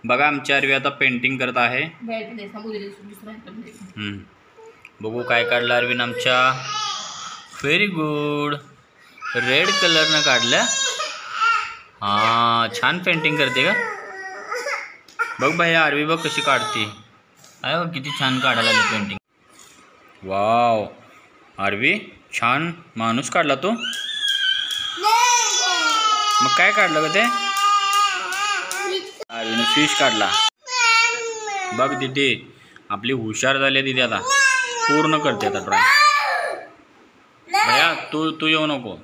बघा आमची आरवी आता पेंटिंग करत आहे. बघू काय काढलं आरवीन आमच्या. Very good. रेड कलरनं काढलं. हां छान पेंटिंग करते का बघ भैया. आरवी बघ कशी काढते. अरे बघ किती छान काढायला लागली पेंटिंग. वाव आरवी छान माणूस काढला तो. मग काय काढलं का ते. आरवीने फिश काढला. बघ दीदी आपली हुशार झाली दीदी. आता पूर्ण करते आता ड्रॉइंग. भैया तू येऊ नको.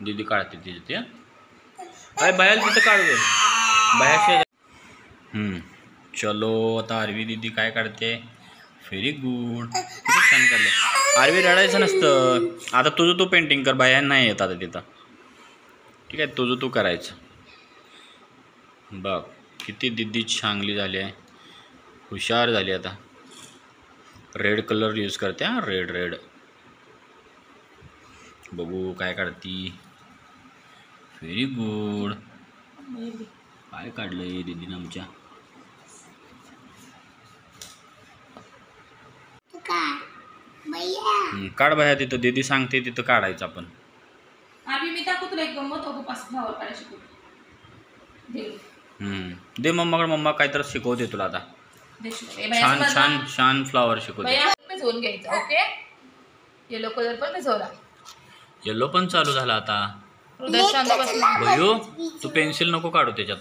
दीदी काढते तिथे. अरे भैया तिथं काढू दे. भैया चलो आता आरवी दीदी काय काढते. Very good. किती छान काढलं. आरवी रडायचं नसतं. आता तुझं तू पेंटिंग कर. भैया नाही येत आता तिथं. ठीक आहे तुझं तू करायचं. बघ किती दीदी चांगली झाली आहे. हुशार झाली आता. रेड कलर यूज करते. हां रेड. बघू काय काढती. Very good. काय काढलंय दीदीनं आमच्या. काढ भैया तिथं. दीदी सांगते तिथं काढायचं आपण. दे मम्माकडे. मम्मा काहीतरी शिकवते तुला आता. छान फ्लावर शिकवते. ओके. येलो कलर पण भिजवला. येलो पण चालू झाला आता. भैयू तू पेन्सिल नको काढू त्याच्यात.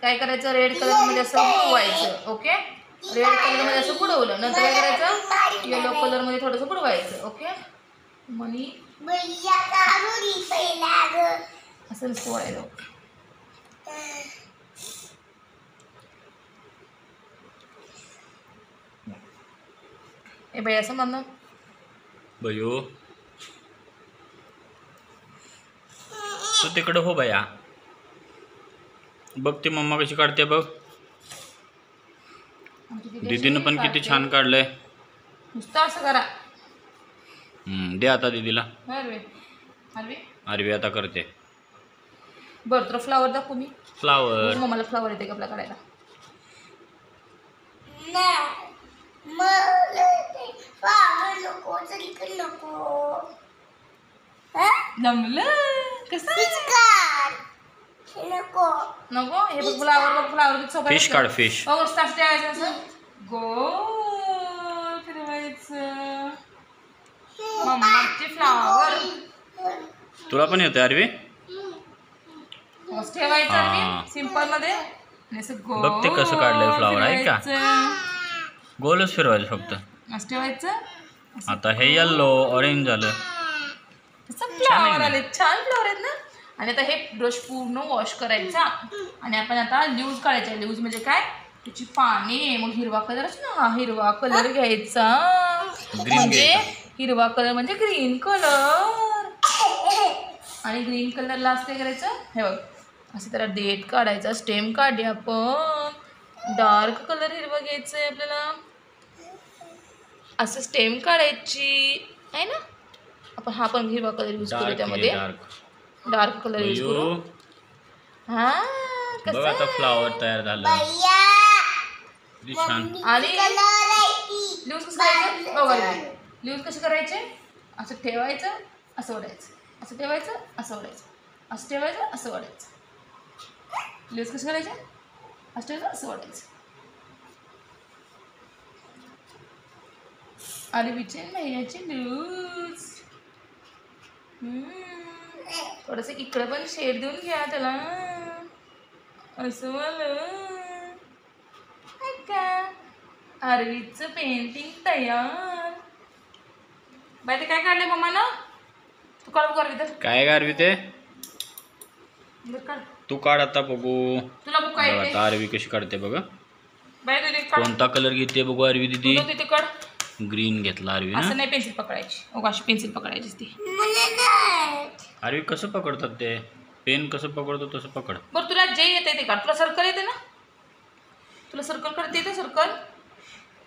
काय करायचं. रेड कलर मध्ये असं बुडवायचं. ओके. रेड कलर मध्ये असं बुडवलं. नंतर काय करायचं. येलो कलर मध्ये थोडंसं बुडवायचं. ओके. मनी असं सोडायचं. ए बाई असं म्हणणं. भैयू तू तिकडं हो भैया. बघ ती मम्मा कशी काढते बघ. दीदीनं पण किती छान काढलंय. नुसतं असं करा. दे आता दीदीला. आरवी आता करते. बरं तर फ्लावर दाखवू मी. फ्लावर. मम्माला फ्लावर येते का आपला काढायला. जमलं कसं नको. हे बघ फ्लावर फिश काढ. फिश ठेवायचं असं गोल फिरवायचं. मम्माचे फ्लावर तुला पण येतं आरवी. ठेवायचं सिंपल मध्ये. बघ ते कसं काढलंय फ्लावर आहे का. गोलच फिरवायचं फक्त. असं ठेवायचं. आता हे येल्लो ऑरेंज झालं. फ्लावर आले. छान फ्लावर आहेत ना. आणि आता हे ब्रश पूर्ण वॉश करायचा. आणि आपण आता लीव्ज काढायचे. लीव्ज म्हणजे काय त्याची पाने. मग हिरवा कलर असतो ना. हिरवा कलर घ्यायचा. म्हणजे हिरवा कलर म्हणजे ग्रीन कलर. आणि ग्रीन कलरला असं काय करायचं. हे बघ असं त्याला देठ काढायचा. स्टेम काढे आपण. डार्क कलर हिरवा घ्यायचं आहे आपल्याला. असं स्टेम काढायची आहे ना. आपण हा पण हिरवा कलर यूज करू त्यामध्ये. डार्क कलर यूज करू. हा बघ आता फ्लावर तयार झालं. छान. आणि ल्यूज कसं करायचं बघा. ल्यूज कसे करायचे. असं ठेवायचं असं ओढायचं. असं ठेवायचं असं ओढायचं. असं ठेवायचं असं ओढायचं. ल्यूज कसं करायचे. असं ठेवायचं असं ओढायचं. आणि विचे महिन्याची ल्यूज. थोडंसं इकडं पण शेड देऊन घ्या त्याला. असं मला का आरवीचं पेंटिंग तयार. बाई ते काय काढले मम्मा ना. तू काढ बघ. काय आरवी ते. काढ तू काढ आता बघू. तुला बुक काय आता आरवी कशी काढते बघ. बाई दीदी कोणता कलर घेते बघू आरवी दीदी. तिथे काढ. ग्रीन घेतला आरवी ना. असं नाही पेन्सिल पकडायची. अशी पेन्सिल पकडायची ती. आरवी कसं पकडतात ते. पेन कसं पकडतो तसं पकड. बरं तुला जे येते ते काढ. तुला सर्कल येते ना. तुला सर्कल काढते येते. सर्कल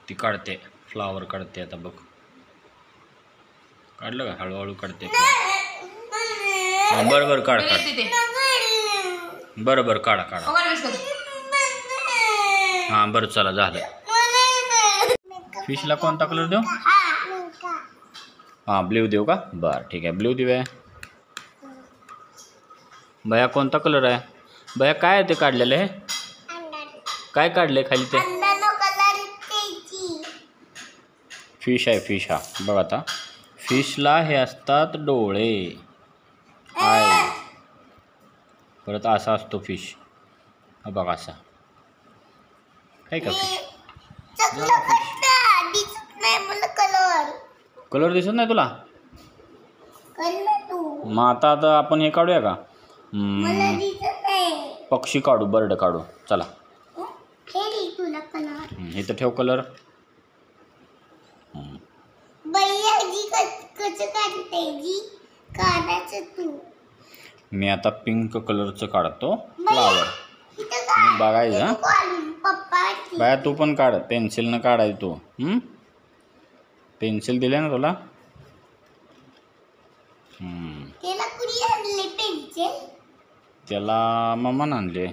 ती काढते. फ्लावर काढते आता बघ. काढलं का. हळूहळू काढते. बरं काढ. बरं बरं काढा काढा. हां बरं चला झालं. फिशला कोणता कलर देऊ? हां ब्ल्यू देऊ का? बरं ठीक आहे ब्ल्यू देऊया. भया कोणता कलर आहे? भया काय आहे ते काढलेलं आहे? काय काढले खाली ते? फिश आहे फिश. हा बघ आता फिशला हे असतात डोळे, आय, परत असा असतो फिश. हा बघा असा आहे का फिश? कलर दिसत नाही तुला? मग आता आपण हे काढूया का? पक्षी काढू, बर्ड काढू. चला इथं ठेव कलर. मी आता पिंक कलरचं काढतो फ्लावर. बघायचं बाया तू पण काढ, पेन्सिलनं काढायचं तू. पेन्सिल दिले ना तुला? त्याला मम्मानं आणले.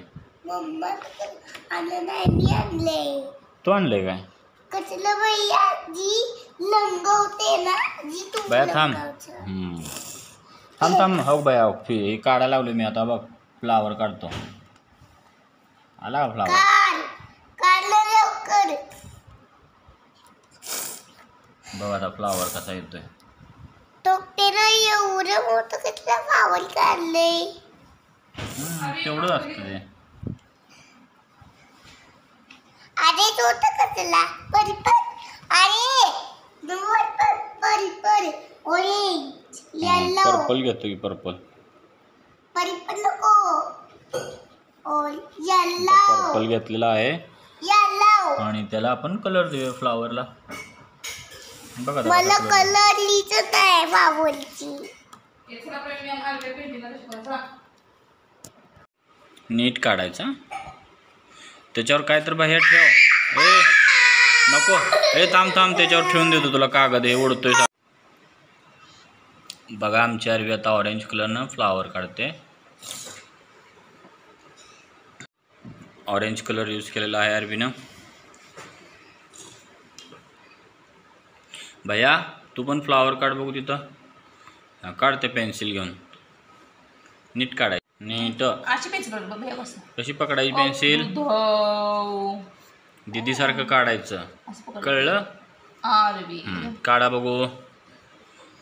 तू आणले काय? बाया थांब थांब थांब. हो बाया हे काढायला लावले मी आता. बघ फ्लावर काढतो. आला का फ्लावर? बघ आता फ्लावर कसा येतोय. तेवढं असतं ते. पर्पल घेतो की पर्पल. पर्पल घेतलेला आहे आणि त्याला आपण कलर देऊया फ्लावरला. बघा मला कलर लिहित आहे बाबूची. नीट काढायचा. त्याच्यावर काय तर बाहेर ठेव. ए नको ए थांब थांब. त्याच्यावर ठेवून देतो तुला कागद. हे उडतोय. बघा आमची आरवी आता ऑरेंज कलरनं फ्लावर काढते. ऑरेंज कलर यूज केलेला आहे आरवीनं. भैया तू पण फ्लावर काढ बघू तिथं. काढते पेन्सिल घेऊन. नीट काढाय नीट. कशी पकडायची पेन्सिल? दीदी सारखं काढायचं, कळलं? काढा बघू.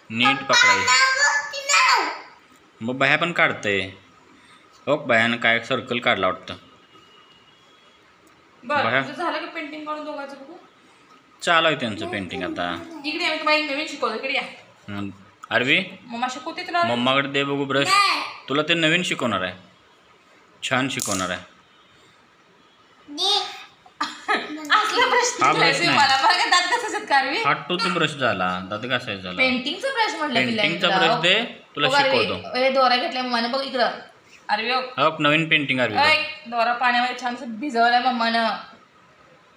नीट पकडायचं. मग बाया पण काढतंय. हो बायानं काय सर्कल काढला वाटतं. पेंटिंग काढून दोघांचं बघू. चालू आहे त्यांचं पेंटिंग आता. इकडे आम्ही तुम्हाला नवीन शिकवलं. इकडे या आरवी. मम्मा शिकवते तुला. मम्माकडे दे बघू ब्रश. तुला ते नवीन शिकवणार आहे. छान शिकवणार आहे. हा ब्रश नाही. हा टूथ ब्रश झाला. दात घासायचा झाला. पेंटिंगचा ब्रश म्हटलं. पेंटिंगचा ब्रश दे तुला शिकवतो. दोरा घेतलाय मम्माने. बघ इकडं आरवी. हो नवीन पेंटिंग आरवी. दोरा पाण्यामध्ये छान भिजवलाय मम्मानं.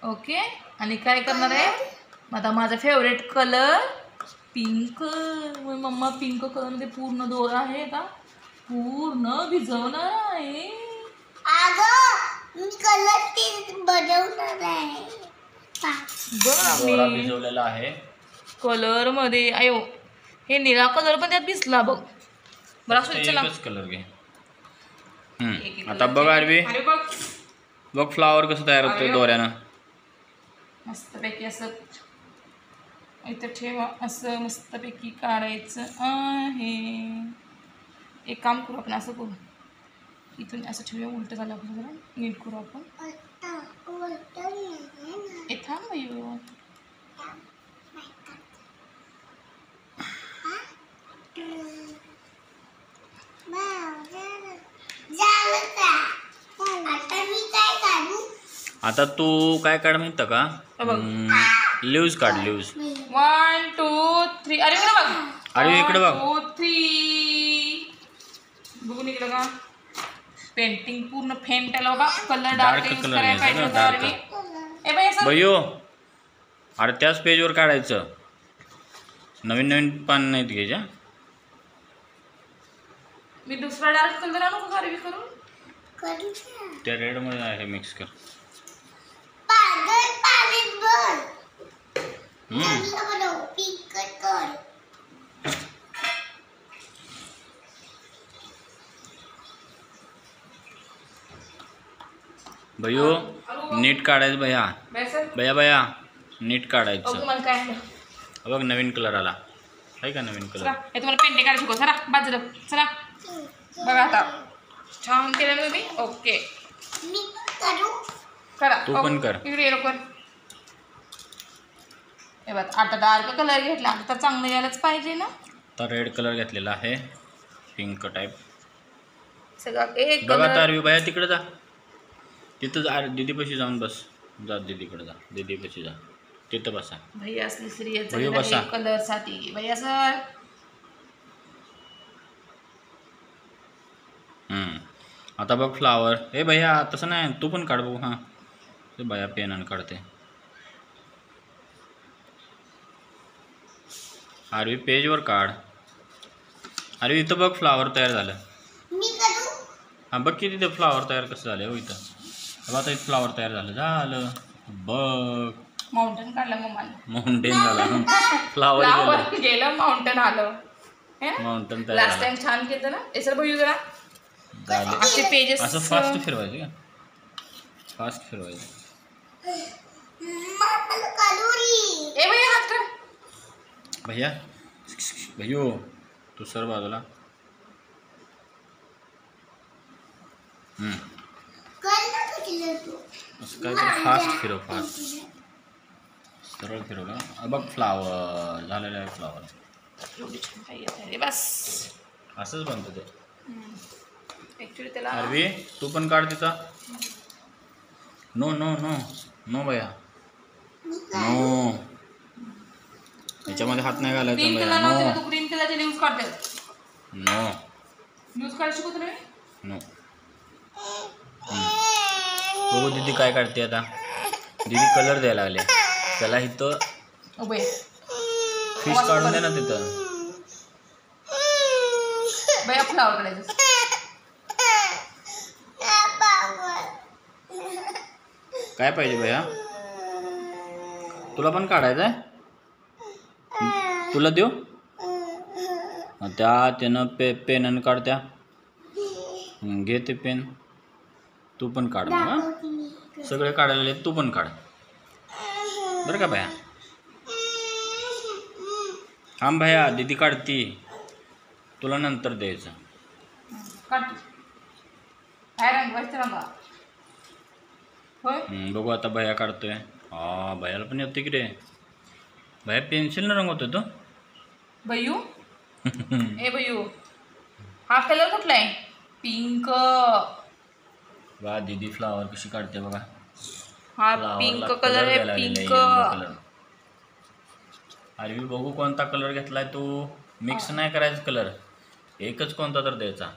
ओके. आणि काय करणार आहे आता? माझा फेवरेट कलर पिंक. मम्मा पिंक कलर मध्ये पूर्ण दोरा आहे का पूर्ण भिजवणार आहे. दोरा भिजवलेला आहे कलर मध्ये. आयो हे निळा कलर पण त्यात भिजला बघ. एकच कलर घे. आता बघ आरवी. बघ फ्लावर कसं तयार होतं दोऱ्यानं. मस्तपैकी असं इथं ठेवा. असं मस्तपैकी काढायचं आहे. एक काम करू आपण. असं करू. इथून असं ठेवूया. उलट झालं आपण. जरा नीट करू आपण. थांब येऊ. आता तू काय काढ माहित का? लिव्ज काढ. लिव्ज. 1 2 3. अरे इकडे बघ. अरे इकडे बघ. 2 3 बघून इकडे का. पेंटिंग पूर्ण फेंट आला बघा. कलर डार्क करायला पाहिजे होता. भैयो अरे त्याच पेजवर काढायचं. नवीन नवीन पान नाहीत घ्यायच्या. मी दुसरा डार्क कलर आणू का आरवी करून? त्या रेडमध्ये आहे मिक्स कर. भैयो नीट काढायचं भैया. भैया भैया नीट काढायचं. मला काय बघ नवीन कलर आला आहे का? नवीन कलर. हे तुम्हाला पेंटिंग काढायला शिकव. चला बाजूला चला. बघा आता छान केलं ना तुम्ही. ओके करा. तू पण कर. इकडे ये लवकर. हे बघ आता डार्क कलर घेतला तर चांगलं यायलाच पाहिजे ना. आता रेड कलर घेतलेला आहे पिंक टाईप. सगळं एक बघा कलर. तारवी भैया तिकडे जा. तिथं जा दीदीपाशी जाऊन बस. जा दीदीकडे जा. दीदीपाशी जा. तिथं बसा. भैया असली सिरियल भैया बसा. कलर साठी. भैया सर आता बघ फ्लावर. ए भैया तसं नाही तू पण काढ बघू. हां ते भैया पेनानं काढते. आरवी पेजवर काढ. आरवी इथं बघ फ्लावर तयार झालं. हां बघ की तिथे फ्लावर तयार कसं झालं हो इथं. आता इथं फ्लावर तयार झालं बघ. माउंटेन काढलं मम्माने. माउंटेन झाला. फ्लावर फ्लावर गेलं माउंटेन आलं. माउंटेन तयार लास्ट झालं. टाइम छान केलं ना. हे सर भैया जरा झाले. असे पेजेस असं फास्ट फिरवायचं का? फास्ट फिरवायचं. ए भैया हात कर. भैया भैयो तू सर बाजूला. असं काय तर फास्ट फिरव. फास्ट सरळ फिरवलं. बघ फ्लावर झालेलं आहे. फ्लावर एवढी छान काही येत आहे. बस असंच बनतं ते. ऍक्च्युली त्याला आरवी तू पण काढ तिचा. नो नो नो नो भैया नो. याच्यामध्ये हात नाही घालायचा ग्रीन भैया. कलर नो नव्हते तू ग्रीन कलरचे न्यूज काढते. नो न्यूज काढ शिकवतो रे. नो. बघू दीदी काय काढते आता. दीदी कलर द्यायला लागले त्याला. इथं उभे फिश काढून दे ना तिथं. भैया फ्लावर काढायचं. काय पाहिजे भैया? तुला पण काढायचं आहे? तुला देऊ? त्या त्यानं पेनानं काढ. त्या घे ते पेन. तू पण काढ मग. हां सगळे काढायला तू पण काढ बरं का भैया. हां भैया दीदी काढती. तुला नंतर द्यायचं. काढ. काय रंग बसते रंगा. होय बघू आता भैया काढतोय. हां भैयाला पण येते की रे. भैया पेन्सिलनं रंगवतोय तो. भैयू ए भैयू हा कलर कुठला आहे? पिंक. वा दीदी फ्लावर कशी काढते बघा. हा पिंक कलर आहे. Pink colour. आरवी बघू कोणता कलर घेतलाय तू. मिक्स नाही करायचं कलर. एकच कोणता तर द्यायचा.